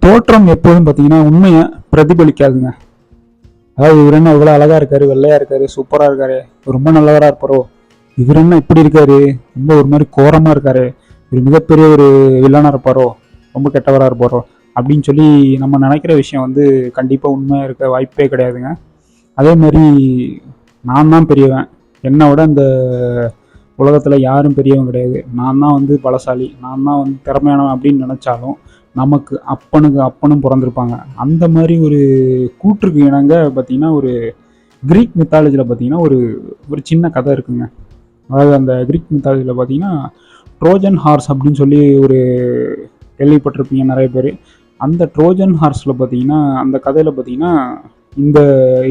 தோற்றம் எப்போதும் பார்த்தீங்கன்னா உண்மையை பிரதிபலிக்காதுங்க. அதாவது இவர் என்ன இவ்வளோ அழகா இருக்காரு, வெள்ளையா இருக்காரு, சூப்பரா இருக்காரு, ரொம்ப நல்லவரா இருப்பாரோ, இவர் என்ன இப்படி இருக்காரு, ரொம்ப ஒரு மாதிரி கோரமா இருக்காரு, இவர் மிகப்பெரிய ஒரு வில்லனா இருப்பாரோ, ரொம்ப கெட்டவரா இருப்பாரோ அப்படின்னு சொல்லி நம்ம நினைக்கிற விஷயம் வந்து கண்டிப்பா உண்மையா இருக்க வாய்ப்பே கிடையாதுங்க. அதே மாதிரி நான் தான் பெரியவன், என்னை விட இந்த உலகத்துல யாரும் பெரியவன் கிடையாது, நான் தான் வந்து பலசாலி, நான் தான் வந்து திறமையானவன் அப்படின்னு நினைச்சாலும் நமக்கு அப்பனுக்கு அப்பனும் பிறந்திருப்பாங்க. அந்த மாதிரி ஒரு கூற்றுக்கு இணங்க பார்த்தீங்கன்னா ஒரு கிரீக் மித்தாலஜியில் பார்த்தீங்கன்னா ஒரு ஒரு சின்ன கதை இருக்குங்க. அதாவது அந்த கிரீக் மித்தாலஜியில் பார்த்தீங்கன்னா ட்ரோஜன் ஹார்ஸ் அப்படின்னு சொல்லி ஒரு கேள்விப்பட்டிருப்பீங்க நிறைய பேர். அந்த ட்ரோஜன் ஹார்ஸில் பார்த்தீங்கன்னா அந்த கதையில் பார்த்தீங்கன்னா இந்த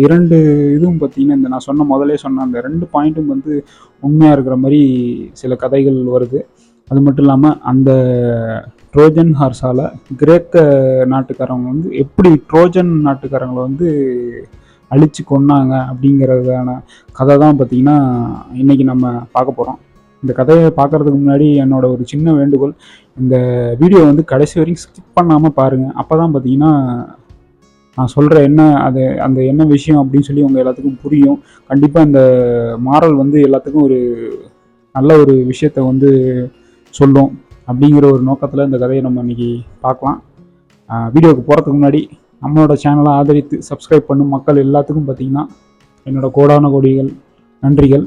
இரண்டு இதுவும் பார்த்தீங்கன்னா இந்த நான் முதலே சொன்ன அந்த 2 பாயிண்ட்டும் வந்து உண்மையாக இருக்கிற மாதிரி சில கதைகள் வருது. அது மட்டும் இல்லாமல் அந்த ட்ரோஜன் ஹார்ஸால் கிரேக்க நாட்டுக்காரவங்க வந்து எப்படி ட்ரோஜன் நாட்டுக்காரங்களை வந்து அழித்து கொன்னாங்க அப்படிங்கிறதான கதை தான் பார்த்திங்கன்னா இன்றைக்கி நம்ம பார்க்க போகிறோம். இந்த கதையை பார்க்குறதுக்கு முன்னாடி என்னோட ஒரு சின்ன வேண்டுகோள், இந்த வீடியோ வந்து கடைசி வரைக்கும் ஸ்கிப் பண்ணாமல் பாருங்கள். அப்போ தான் பார்த்திங்கன்னா நான் சொல்கிற அந்த என்ன விஷயம் அப்படின்னு சொல்லி உங்கள் எல்லாத்துக்கும் புரியும். கண்டிப்பாக இந்த மாரல் வந்து எல்லாத்துக்கும் ஒரு நல்ல ஒரு விஷயத்தை வந்து சொல்லும் அப்படிங்கிற ஒரு நோக்கத்தில் இந்த கதையை நம்ம இன்றைக்கி பார்க்கலாம். வீடியோவுக்கு போகிறதுக்கு முன்னாடி நம்மளோட சேனலை ஆதரித்து சப்ஸ்கிரைப் பண்ணும் மக்கள் எல்லாத்துக்கும் பார்த்திங்கன்னா என்னோடய கோடான கோடிகள் நன்றிகள்.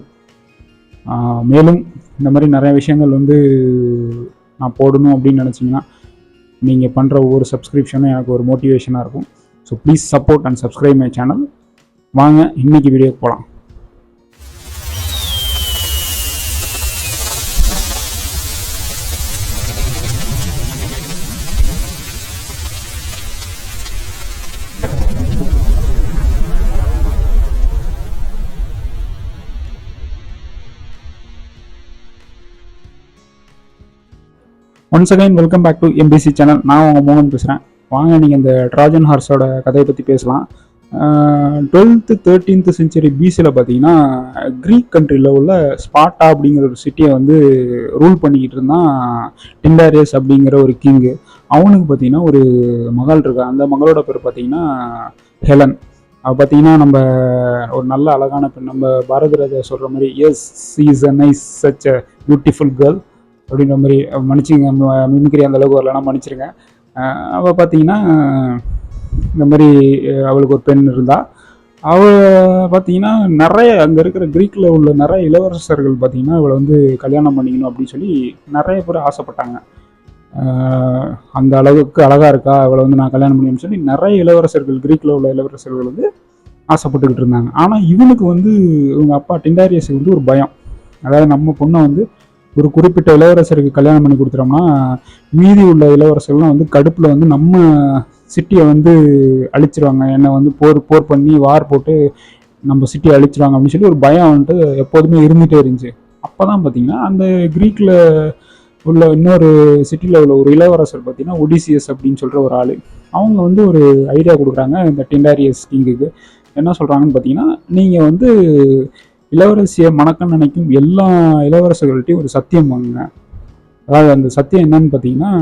மேலும் இந்த மாதிரி நிறைய விஷயங்கள் வந்து நான் போடணும் அப்படின்னு நினச்சிங்கன்னா நீங்கள் பண்ணுற ஒவ்வொரு சப்ஸ்கிரிப்ஷனும் எனக்கு ஒரு மோட்டிவேஷனாக இருக்கும். So please support and subscribe my channel. வாங்க இன்றைக்கி வீடியோக்கு போகலாம். Once again welcome back to MBC channel. நான் உங்கள் மோகன் பேசுகிறேன். வாங்க நீங்கள் இந்த ட்ராஜன் ஹார்ஸோட கதையை பற்றி பேசலாம். 12th 13th செஞ்சுரி பிசியில் பார்த்தீங்கன்னா க்ரீக் கண்ட்ரியில் உள்ள ஸ்பார்ட்டா அப்படிங்கிற ஒரு சிட்டியை வந்து ரூல் பண்ணிக்கிட்டு இருந்தான் டிண்டாரியஸ் அப்படிங்கிற ஒரு கிங்கு. அவனுக்கு பார்த்தீங்கன்னா ஒரு மகள் இருக்கா. அந்த மகளோட பேர் பார்த்தீங்கன்னா ஹெலன். அவள் பார்த்தீங்கன்னா நம்ம ஒரு நல்ல அழகான பெண். நம்ம பாரதி ராஜா சொல்கிற மாதிரி yes is a nice such a beautiful girl அப்படின்ற மாதிரி மன்னிச்சிங்க, மிமிக்ரி அந்த அளவுக்கு வரலன்னா மன்னிச்சிருங்க. அவள் பார்த்தீங்கன்னா இந்த மாதிரி அவளுக்கு ஒரு பெண் இருந்தா. அவள் பார்த்தீங்கன்னா நிறைய அங்கே இருக்கிற க்ரீக்கில் உள்ள நிறைய இளவரசர்கள் பார்த்தீங்கன்னா இவளை வந்து கல்யாணம் பண்ணிக்கணும் அப்படின்னு சொல்லி நிறைய பேர் ஆசைப்பட்டாங்க. அந்த அளவுக்கு அழகாக இருக்கா, அவளை வந்து நான் கல்யாணம் பண்ணிக்கணும்னு சொல்லி நிறைய இளவரசர்கள், க்ரீக்கில் உள்ள இளவரசர்கள் வந்து ஆசைப்பட்டுக்கிட்டு இருந்தாங்க. ஆனால் இவனுக்கு வந்து இவங்க அப்பா டிண்டாரியஸுக்கு வந்து ஒரு பயம். அதாவது நம்ம பொண்ணை வந்து ஒரு குறிப்பிட்ட இளவரசருக்கு கல்யாணம் பண்ணி கொடுத்துட்டோம்னா மீதி உள்ள இளவரசர்கள்லாம் வந்து கடுப்பில் வந்து நம்ம சிட்டியை வந்து அழிச்சிருவாங்க, என்னை வந்து போர் பண்ணி வார் போட்டு நம்ம சிட்டியை அழிச்சிருவாங்க அப்படின்னு சொல்லி ஒரு பயம் வந்துட்டு எப்போதுமே இருந்துகிட்டே இருந்துச்சு. அப்போ தான் பார்த்தீங்கன்னா அந்த க்ரீக்கில் உள்ள இன்னொரு சிட்டியில் உள்ள ஒரு இளவரசர் பார்த்தீங்கன்னா ஒடிசியஸ் அப்படின்னு சொல்கிற ஒரு ஆள், அவங்க வந்து ஒரு ஐடியா கொடுக்குறாங்க இந்த டிண்டாரியஸ் கிங்குக்கு. என்ன சொல்கிறாங்கன்னு பார்த்தீங்கன்னா, நீங்கள் வந்து இளவரசியை மணக்கன்னு நினைக்கும் எல்லா இளவரசர்கள்ட்டையும் ஒரு சத்தியம் வாங்குங்க. அதாவது அந்த சத்தியம் என்னன்னு பார்த்தீங்கன்னா,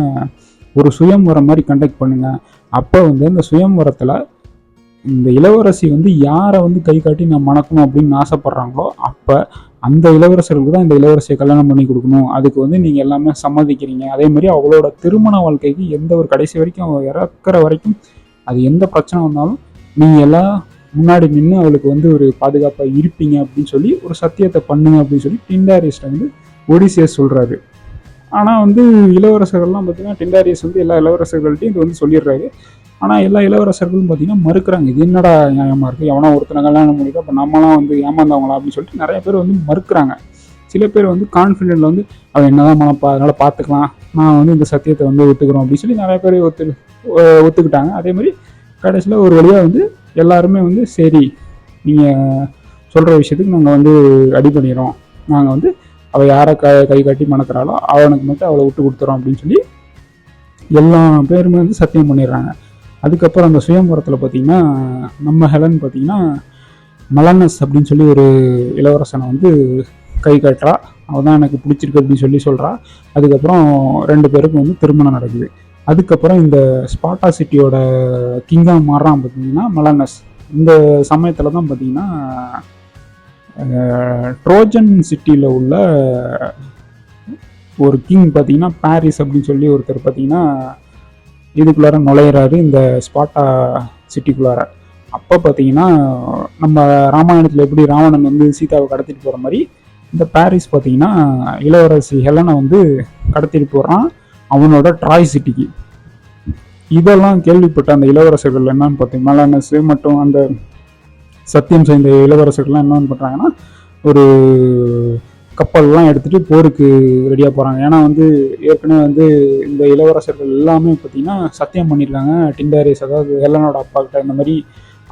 ஒரு சுயம்வரம் மாதிரி கண்டக்ட் பண்ணுங்க. அப்போ வந்து அந்த சுயம்வரத்தில் இந்த இளவரசி வந்து யாரை வந்து கை காட்டி நான் மணக்கணும் அப்படின்னு ஆசைப்படுறாங்களோ அப்போ அந்த இளவரசர்களுக்கு தான் இந்த இளவரசியை கல்யாணம் பண்ணி கொடுக்கணும். அதுக்கு வந்து நீங்கள் எல்லாமே சம்மதிக்கிறீங்க. அதே மாதிரி அவளோட திருமண வாழ்க்கைக்கு எந்த ஒரு கடைசி வரைக்கும் அவள் இறக்குற வரைக்கும் அது எந்த பிரச்சனை வந்தாலும் நீங்கள் எல்லாம் முன்னாடி நின்று அவளுக்கு வந்து ஒரு பாதுகாப்பாக இருப்பீங்க அப்படின்னு சொல்லி ஒரு சத்தியத்தை பண்ணுங்க அப்படின்னு சொல்லி டிண்டாரியஸ்ட வந்து ஒடிசியஸ் சொல்கிறாரு. ஆனால் வந்து இளவரசர்கள்லாம் பார்த்தீங்கன்னா டிண்டாரியஸ் வந்து எல்லா இளவரசர்கள்ட்டையும் இது வந்து சொல்லிடுறாரு. ஆனால் எல்லா இளவரசர்களும் பார்த்தீங்கன்னா மறுக்கிறாங்க. இது என்னடா நியாயமாக இருக்குது, எவனா ஒருத்தனை கல்யாணம் பண்ணிட்டு அப்போ நம்மளாம் வந்து ஏமாந்தவங்களா அப்படின்னு சொல்லிட்டு நிறைய பேர் வந்து மறுக்கிறாங்க. சில பேர் வந்து கான்ஃபிடென்ட்டில் வந்து அவன் என்னதான் மனப்பா அதனால் பார்த்துக்கலாம், நான் வந்து இந்த சத்தியத்தை வந்து ஒத்துக்கிறோம் அப்படின்னு சொல்லி நிறைய பேர் ஒத்துக்கிட்டாங்க. அதே மாதிரி கடைசியில் ஒரு வழியாக வந்து எல்லாருமே வந்து சரி நீங்கள் சொல்கிற விஷயத்துக்கு நாங்கள் வந்து அடி பண்ணிடுறோம், நாங்கள் வந்து அவள் யாரை கை காட்டி மணக்கிறாளோ அவனுக்கு மட்டும் அவளை விட்டு கொடுத்துறோம் அப்படின்னு சொல்லி எல்லா பேருமே வந்து சத்தியம் பண்ணிடுறாங்க. அதுக்கப்புறம் அந்த சுயம்பரத்தில் பார்த்திங்கன்னா நம்ம ஹெலன் பார்த்திங்கன்னா மலனஸ் அப்படின்னு சொல்லி ஒரு இளவரசனை வந்து கை காட்டுறா. அவள் தான் எனக்கு பிடிச்சிருக்கு அப்படின்னு சொல்லி சொல்கிறா. அதுக்கப்புறம் 2 பேருக்கும் வந்து திருமணம் நடக்குது. அதுக்கப்புறம் இந்த ஸ்பாட்டா சிட்டியோட கிங்காக மாறுறான் பார்த்தீங்கன்னா மெலனஸ். இந்த சமயத்தில் தான் பார்த்தீங்கன்னா ட்ரோஜன் சிட்டியில் உள்ள ஒரு கிங் பார்த்தீங்கன்னா பாரிஸ் அப்படின்னு சொல்லி ஒருத்தர் பார்த்தீங்கன்னா இதுக்குள்ளார நுழையிறாரு இந்த ஸ்பாட்டா சிட்டிக்குள்ளார. அப்போ பார்த்தீங்கன்னா நம்ம ராமாயணத்தில் எப்படி ராவணன் வந்து சீதாவை கடத்திட்டு போகிற மாதிரி இந்த பாரிஸ் பார்த்தீங்கன்னா இளவரசி ஹெலனை வந்து கடத்திட்டு போகிறான் அவனோட ட்ராய் சிட்டிக்கு. இதெல்லாம் கேள்விப்பட்ட அந்த இளவரசர்கள் என்னன்னு பார்த்தீங்கன்னா மெலனஸ் மற்றும் அந்த சத்தியம் செய்த இளவரசர்கள்லாம் என்னன்னு பண்ணுறாங்கன்னா ஒரு கப்பல்லாம் எடுத்துகிட்டு போருக்கு ரெடியாக போகிறாங்க. ஏன்னா வந்து ஏற்கனவே வந்து இந்த இளவரசர்கள் எல்லாமே பார்த்தீங்கன்னா சத்தியம் பண்ணியிருக்காங்க டிண்டாரிஸ், அதாவது ஹெலனோட அப்பா கிட்ட இந்த மாதிரி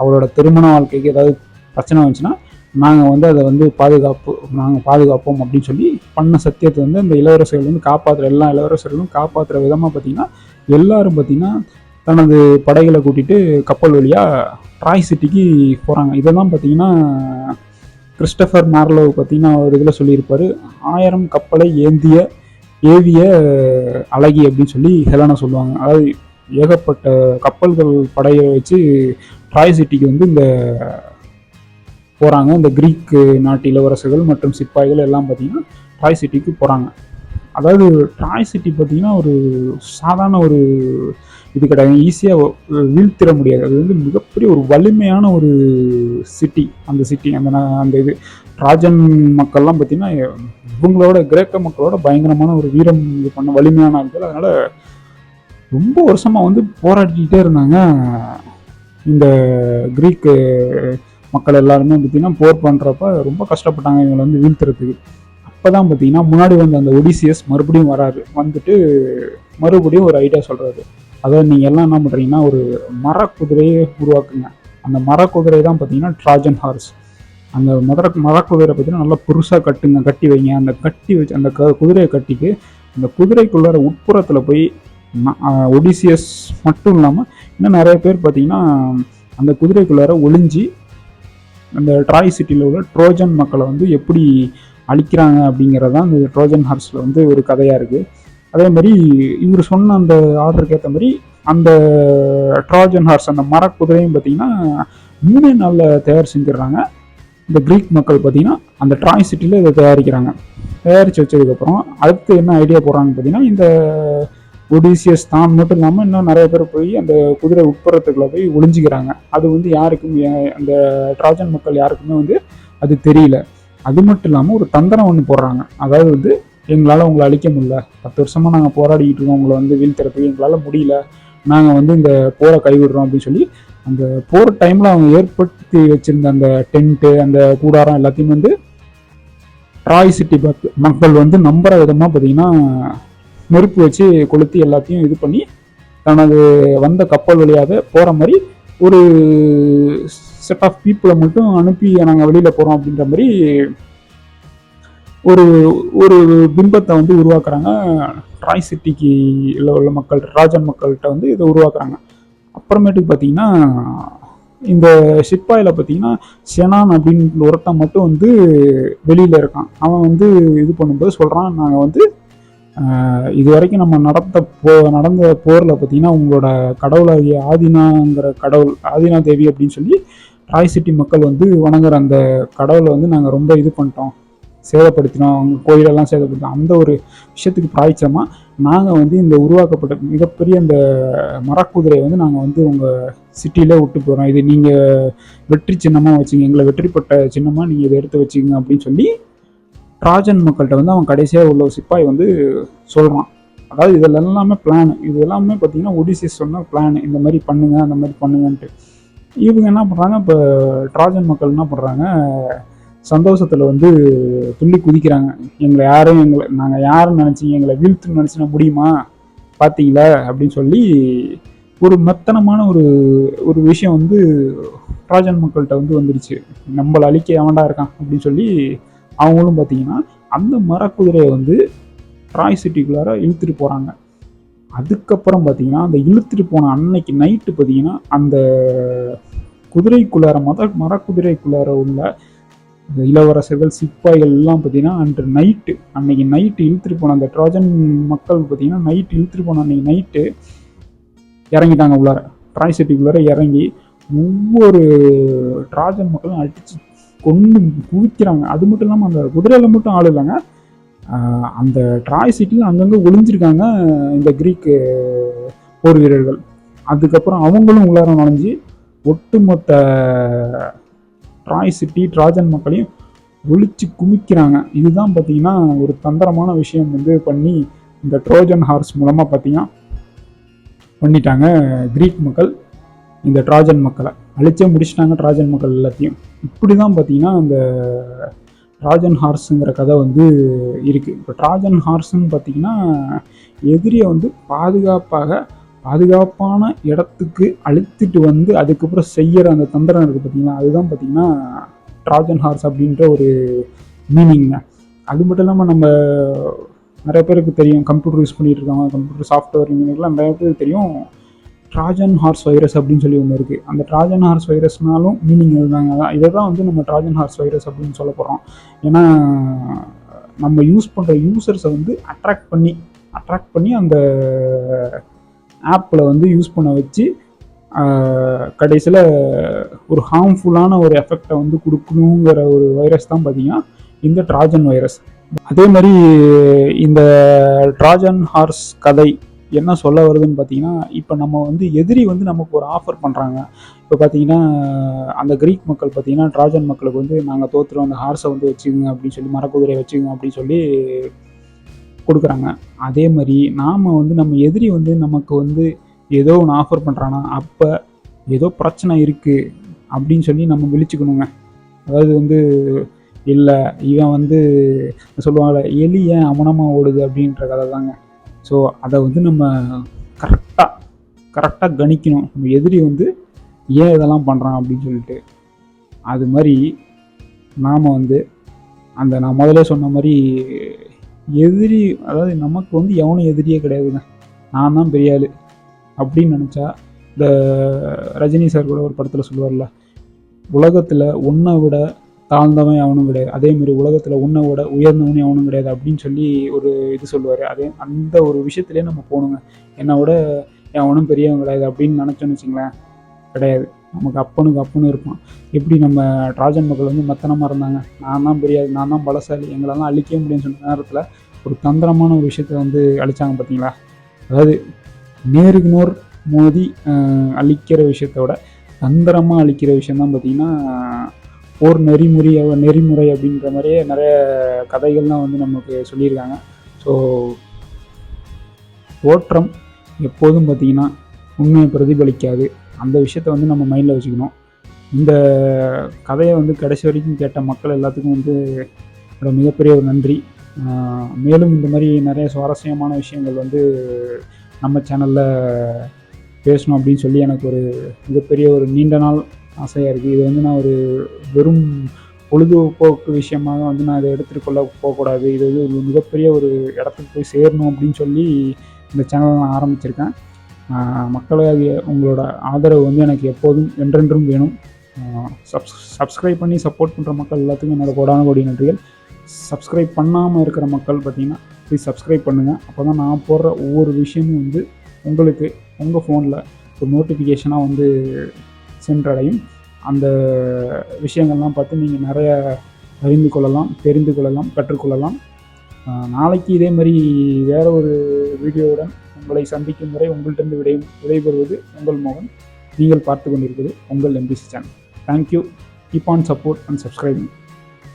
அவரோட திருமண வாழ்க்கைக்கு ஏதாவது பிரச்சனை வந்துச்சுன்னா நாங்கள் வந்து அதை வந்து பாதுகாப்போம் அப்படின்னு சொல்லி பண்ண சத்தியத்தை வந்து இந்த இளவரசர்கள் வந்து எல்லா இளவரசர்களும் காப்பாற்றுற விதமாக பார்த்தீங்கன்னா எல்லாரும் பார்த்தீங்கன்னா தனது படைகளை கூட்டிகிட்டு கப்பல் வழியாக ட்ராய் சிட்டிக்கு போகிறாங்க. இதெல்லாம் பார்த்தீங்கன்னா கிறிஸ்டபர் மார்லோ பார்த்தீங்கன்னா ஒரு இதில் சொல்லியிருப்பார், 1000 கப்பலை ஏவிய அழகி அப்படின்னு சொல்லி ஹெலனை சொல்லுவாங்க. அதாவது ஏகப்பட்ட கப்பல்கள் படையை வச்சு ட்ராய் சிட்டிக்கு வந்து இந்த போகிறாங்க. இந்த கிரீக் நாட்டு இளவரசர்கள் மற்றும் சிப்பாய்கள் எல்லாம் பார்த்தீங்கன்னா ட்ராய் சிட்டிக்கு போகிறாங்க. அதாவது ட்ராய் சிட்டி பார்த்தீங்கன்னா ஒரு சாதாரண ஒரு இது கிடையாது, ஈஸியாக வீழ்த்திட முடியாது. அது வந்து மிகப்பெரிய ஒரு வலிமையான ஒரு சிட்டி. அந்த இது ராஜன் மக்கள்லாம் பார்த்தீங்கன்னா இவங்களோட கிரேக்க மக்களோட பயங்கரமான ஒரு வீரம் இது பண்ண வலிமையான ஆட்கள். அதனால் ரொம்ப வருஷமாக வந்து போராடிக்கிட்டே இருந்தாங்க இந்த கிரீக்கு மக்கள் எல்லாருமே பார்த்தீங்கன்னா போர் பண்ணுறப்ப ரொம்ப கஷ்டப்பட்டாங்க இவங்களை வந்து வீழ்த்துறதுக்கு. அப்போ தான் பார்த்தீங்கன்னா முன்னாடி வந்து அந்த ஒடிசியஸ் மறுபடியும் வராரு, வந்துட்டு மறுபடியும் ஒரு ஐடியா சொல்கிறாரு. அதாவது நீங்கள் எல்லாம் என்ன பண்ணுறீங்கன்னா ஒரு மரக்குதிரையை உருவாக்குங்க. அந்த மரக்குதிரை தான் பார்த்தீங்கன்னா ட்ராஜன் ஹார்ஸ். அந்த மரக்குதிரை பார்த்தீங்கன்னா நல்லா புதுசாக கட்டி வைங்க. அந்த கட்டி வச்சு அந்த குதிரையை கட்டிட்டு அந்த குதிரைக்குள்ளார உட்புறத்தில் போய் ஒடிசியஸ் மட்டும் இல்லாமல் இன்னும் நிறைய பேர் பார்த்தீங்கன்னா அந்த குதிரைக்குள்ளார ஒளிஞ்சி அந்த ட்ராய் சிட்டியில் உள்ள ட்ரோஜன் மக்களை வந்து எப்படி அழிக்கிறாங்க அப்படிங்கிறதான் இந்த ட்ரோஜன் ஹார்ஸில் வந்து ஒரு கதையாக இருக்குது. அதே மாதிரி இவர் சொன்ன அந்த ஆர்டருக்கு ஏற்ற மாதிரி அந்த ட்ராஜன் ஹார்ஸ் அந்த மரக்குதிரையும் பார்த்தீங்கன்னா 3 நாளில் தயார் செஞ்சிடுறாங்க. இந்த கிரீக் மக்கள் பார்த்தீங்கன்னா அந்த ட்ராய் சிட்டியில் இதை தயாரித்து வச்சதுக்கப்புறம் அடுத்து என்ன ஐடியா போடுறாங்கன்னு பார்த்தீங்கன்னா இந்த ஒடிசியஸ் தான் மட்டும் இல்லாமல் இன்னும் நிறைய பேர் போய் அந்த குதிரை உட்புறத்துக்குள்ளே போய் ஒளிஞ்சிக்கிறாங்க. அது வந்து யாருக்குமே அந்த ட்ராஜன் மக்கள் யாருக்குமே வந்து அது தெரியல. அது மட்டும் இல்லாமல் ஒரு தந்திரம் ஒன்று போடுறாங்க. அதாவது வந்து எங்களால் உங்களை அழிக்க முடியல, 10 வருஷமாக நாங்கள் போராடிக்கிட்டு இருக்கோம், உங்களை வந்து வீழ்த்துறதுக்கு எங்களால் முடியல, நாங்கள் வந்து இந்த போரை கைவிடுறோம் அப்படின்னு சொல்லி அந்த போர் டைமில் அவங்க ஏற்படுத்தி வச்சுருந்த அந்த டென்ட்டு அந்த கூடாரம் எல்லாத்தையும் வந்து ட்ராய் சிட்டி மக்கள் வந்து நம்புகிற விதமாக பார்த்தீங்கன்னா நெருப்பு வச்சு கொளுத்தி எல்லாத்தையும் இது பண்ணி தனது வந்த கப்பல் வழியாக போகிற மாதிரி ஒரு செட் ஆஃப் பீப்புளை மட்டும் அனுப்பி நாங்கள் வெளியில் போகிறோம் அப்படின்ற மாதிரி ஒரு ஒரு பிம்பத்தை வந்து உருவாக்குறாங்க. ட்ராய் சிட்டிக்கு உள்ள மக்கள் ராஜன் மக்கள்கிட்ட வந்து இதை உருவாக்குறாங்க. அப்புறமேட்டுக்கு பார்த்தீங்கன்னா இந்த சிப்பாயில் பார்த்தீங்கன்னா செனான் அப்படின்னு ஒருத்தன் மட்டும் வந்து வெளியில் இருக்கான். அவன் வந்து இது பண்ணும்போது சொல்கிறான், நாங்கள் வந்து இது வரைக்கும் நம்ம நடந்த போரில் பார்த்தீங்கன்னா உங்களோட கடவுளாகிய ஆதினா தேவி அப்படின்னு சொல்லி ட்ராய் சிட்டி மக்கள் வந்து வணங்குற அந்த கடவுளை வந்து நாங்கள் ரொம்ப இது பண்ணிட்டோம், சேதப்படுத்தினோம், அவங்க கோயிலெல்லாம் சேதப்படுத்தோம். அந்த ஒரு விஷயத்துக்கு பிராய்ச்சமாக நாங்கள் வந்து இந்த உருவாக்கப்பட்ட மிகப்பெரிய இந்த மரக்குதிரையை வந்து நாங்கள் வந்து உங்கள் சிட்டியிலே விட்டு போகிறோம், இது நீங்கள் வெற்றி சின்னமாக வச்சுங்க, எங்களை வெற்றிப்பட்ட சின்னமாக நீங்கள் இதை எடுத்து வச்சுங்க அப்படின்னு சொல்லி ட்ராஜன் மக்கள்கிட்ட வந்து அவன் கடைசியாக உள்ள சிப்பாய் வந்து சொல்கிறான். அதாவது இதில் எல்லாமே இது எல்லாமே பார்த்தீங்கன்னா ஒடிசியஸ் சொன்ன பிளான், இந்த மாதிரி பண்ணுங்க அந்த மாதிரி பண்ணுங்கன்ட்டு. இவங்க என்ன பண்ணுறாங்க, இப்போ ட்ராஜன் மக்கள் என்ன பண்ணுறாங்க, சந்தோஷத்தில் வந்து துள்ளி குதிக்கிறாங்க. நாங்கள் யாருன்னு நினச்சிங்க, எங்களை வீழ்த்துன்னு நினச்சினா முடியுமா பார்த்தீங்களா அப்படின்னு சொல்லி ஒரு மெத்தனமான ஒரு விஷயம் வந்து ட்ராஜன் மக்கள்கிட்ட வந்து வந்துடுச்சு. நம்மளை அழிக்க எவன்டா இருக்கான் அப்படின்னு சொல்லி அவங்களும் பார்த்தீங்கன்னா அந்த மரக்குதிரையை வந்து ட்ராய் சிட்டிக்குள்ளார இழுத்துட்டு போகிறாங்க. அதுக்கப்புறம் பார்த்தீங்கன்னா அந்த இழுத்துட்டு போன அன்னைக்கு நைட்டு பார்த்தீங்கன்னா அந்த குதிரைக்குள்ளார மரக்குதிரைக்குள்ளார உள்ள இளவரசர்கள் சிப்பாய்கள் எல்லாம் பார்த்தீங்கன்னா அன்னைக்கு நைட்டு இழுத்துட்டு போன அந்த ட்ராஜன் மக்கள் பார்த்தீங்கன்னா இழுத்துட்டு போன அன்னைக்கு நைட்டு இறங்கிட்டாங்க உள்ளார. ட்ராய் சிட்டிக்குள்ளார இறங்கி ஒவ்வொரு ட்ராஜன் மக்களும் அடித்து கொண்டு குவிக்கிறாங்க. அது மட்டும் இல்லாமல் அந்த குதிரையில் மட்டும் ஆள் இல்லைங்க, அந்த ட்ராய் சிட்டியில் அங்கங்கே ஒளிஞ்சிருக்காங்க இந்த கிரீக்கு போர் வீரர்கள். அதுக்கப்புறம் அவங்களும் உள்ளார நுழைஞ்சி ஒட்டுமொத்த ட்ராய் சிட்டி ட்ராஜன் மக்களையும் ஒழிச்சு குமிக்கிறாங்க. இதுதான் பார்த்தீங்கன்னா ஒரு தந்திரமான விஷயம் வந்து பண்ணி இந்த ட்ரோஜன் ஹார்ஸ் மூலமாக பார்த்தீங்கன்னா பண்ணிட்டாங்க கிரீக் மக்கள். இந்த ட்ராஜன் மக்களை அழிச்சே முடிச்சிட்டாங்க, ட்ராஜன் மக்கள் எல்லாத்தையும். இப்படி தான் பார்த்தீங்கன்னா இந்த ட்ராஜன் ஹார்ஸுங்கிற கதை வந்து இருக்குது. இப்போ ட்ராஜன் ஹார்ஸ்ன்னு பார்த்தீங்கன்னா எதிரியை வந்து பாதுகாப்பான இடத்துக்கு அழுத்திட்டு வந்து அதுக்கப்புறம் செய்கிற அந்த தந்திரம் இருக்குது பார்த்தீங்கன்னா, அதுதான் பார்த்தீங்கன்னா ட்ராஜன் ஹார்ஸ் அப்படின்ற ஒரு மீனிங்க. அது மட்டும் இல்லாமல் நம்ம நிறைய பேருக்கு தெரியும், கம்ப்யூட்டர் யூஸ் பண்ணிகிட்டு இருக்காங்க, கம்ப்யூட்டர் சாஃப்ட்வேர் இன்ஜினியர்லாம் நிறைய பேருக்கு தெரியும் ட்ராஜன் ஹார்ஸ் வைரஸ் அப்படின்னு சொல்லி ஒன்று இருக்குது. அந்த ட்ராஜன் ஹார்ஸ் வைரஸ்னாலும் மீனிங் இருந்தாங்க. அதான் இதை தான் வந்து நம்ம ட்ராஜன் ஹார்ஸ் வைரஸ் அப்படின்னு சொல்ல போகிறோம். ஏன்னா நம்ம யூஸ் பண்ணுற யூசர்ஸை வந்து அட்ராக்ட் பண்ணி அந்த ஆப்பில் வந்து யூஸ் பண்ண வச்சு கடைசியில் ஒரு ஹார்ம்ஃபுல்லான ஒரு எஃபெக்டை வந்து கொடுக்கணுங்கிற ஒரு வைரஸ் தான் பார்த்தீங்கன்னா இந்த ட்ராஜன் வைரஸ். அதே மாதிரி இந்த ட்ராஜன் ஹார்ஸ் கதை என்ன சொல்ல வருதுன்னு பார்த்தீங்கன்னா, இப்போ நம்ம வந்து எதிரி வந்து நமக்கு ஒரு ஆஃபர் பண்ணுறாங்க. இப்போ பார்த்தீங்கன்னா அந்த கிரீக் மக்கள் பார்த்தீங்கன்னா ட்ராஜன் மக்களுக்கு வந்து நாங்கள் தோற்றுறோம், அந்த ஹார்ஸை வந்து வச்சுக்கோங்க அப்படின்னு சொல்லி, மரக்குதிரையை வச்சுக்கோங்க அப்படின்னு சொல்லி கொடுக்குறாங்க. அதே மாதிரி நாம் வந்து நம்ம எதிரி வந்து நமக்கு வந்து ஏதோ ஒன்று ஆஃபர் பண்ணுறான்னா அப்போ ஏதோ பிரச்சனை இருக்குது அப்படின்னு சொல்லி நம்ம விழிச்சுக்கணுங்க. அதாவது வந்து இல்லை இவன் வந்து சொல்லுவாங்கள்ல எலி ஏன் அமனமாக ஓடுது அப்படின்ற கதை தாங்க. ஸோ அதை வந்து நம்ம கரெக்டாக கணிக்கணும், நம்ம எதிரி வந்து ஏன் இதெல்லாம் பண்ணுறான் அப்படின்னு சொல்லிட்டு. அது மாதிரி நாம் வந்து அந்த நான் முதல்ல சொன்ன மாதிரி எதிரி, அதாவது நமக்கு வந்து எவனும் எதிரியே கிடையாதுங்க, நான் தான் பெரிய ஆள் அப்படின்னு நினச்சா, இந்த ரஜினி சார் கூட ஒரு படத்தில் சொல்லுவார்ல, உலகத்தில் உன்னை விட தாழ்ந்தவன் எவனும் கிடையாது, அதேமாரி உலகத்தில் உன்னை விட உயர்ந்தவனும் எவனும் கிடையாது அப்படின்னு சொல்லி ஒரு இது சொல்லுவார். அந்த ஒரு விஷயத்துலேயே நம்ம போகணுங்க. என்னை விட எவனும் பெரியவன் கிடையாது அப்படின்னு நினச்சோன்னு வச்சுங்களேன், கிடையாது. நமக்கு அப்பனுக்கு இருப்பான். எப்படி நம்ம ட்ராஜன் மக்கள் வந்து மெத்தனமாக இருந்தாங்க, நான் தான் பெரியாது, நான் தான் பலசாலி, எங்களெல்லாம் அழிக்கவே முடியும்னு சொன்ன நேரத்தில் ஒரு தந்திரமான ஒரு விஷயத்தை வந்து அழித்தாங்க பார்த்தீங்களா. அதாவது நேருக்கு நேர் மோதி அழிக்கிற விஷயத்த விட தந்திரமாக அழிக்கிற விஷயந்தான் பார்த்திங்கன்னா போர் நெறிமுறை அப்படின்ற மாதிரியே நிறைய கதைகள்லாம் வந்து நமக்கு சொல்லியிருக்காங்க. ஸோ தோற்றம் எப்போதும் பார்த்திங்கன்னா உண்மையை பிரதிபலிக்காது, அந்த விஷயத்த வந்து நம்ம மைண்டில் வச்சுக்கணும். இந்த கதையை வந்து கடைசி வரைக்கும் கேட்ட மக்கள் எல்லாத்துக்கும் வந்து மிகப்பெரிய ஒரு நன்றி. மேலும் இந்த மாதிரி நிறைய சுவாரஸ்யமான விஷயங்கள் வந்து நம்ம சேனலில் பேசணும் அப்படின்னு சொல்லி எனக்கு ஒரு மிகப்பெரிய ஒரு நீண்ட நாள் ஆசையாக இருக்குது. இது வந்து நான் ஒரு வெறும் பொழுதுபோக்கு விஷயமாக வந்து நான் இதை எடுத்துகிட்டு கொள்ள போகக்கூடாது, இது வந்து ஒரு மிகப்பெரிய ஒரு இடத்துக்கு போய் சேரணும் அப்படின்னு சொல்லி இந்த சேனலை நான் ஆரம்பிச்சிருக்கேன். மக்களாகிய உங்களோட ஆதரவு வந்து எனக்கு எப்போதும் என்றென்றும் வேணும். சப்ஸ்கிரைப் பண்ணி சப்போர்ட் பண்ணுற மக்கள் எல்லாத்துக்கும் என்னோடய கோடான கோடி நன்றிகள். சப்ஸ்கிரைப் பண்ணாமல் இருக்கிற மக்கள் பார்த்திங்கன்னா ப்ளீஸ் சப்ஸ்கிரைப் பண்ணுங்கள். அப்போ தான் நான் போடுற ஒவ்வொரு விஷயமும் வந்து உங்களுக்கு உங்கள் ஃபோனில் ஒரு நோட்டிஃபிகேஷனாக வந்து சென்றடையும். அந்த விஷயங்கள்லாம் பார்த்து நீங்கள் நிறைய அறிந்து கொள்ளலாம், தெரிந்து கொள்ளலாம், கற்றுக்கொள்ளலாம். நாளைக்கு இதே மாதிரி வேறு ஒரு வீடியோவுடன் உங்களை சந்திக்கும் வரை உங்கள்கிட்ட விடைபெறுவது உங்கள் மோகன். நீங்கள் பார்த்து கொண்டிருப்பது உங்கள் MBC channel. Thank you. Keep on support and subscribing.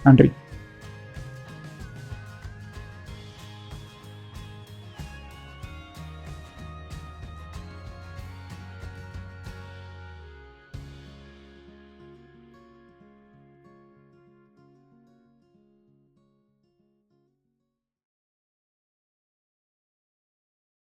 நன்றி.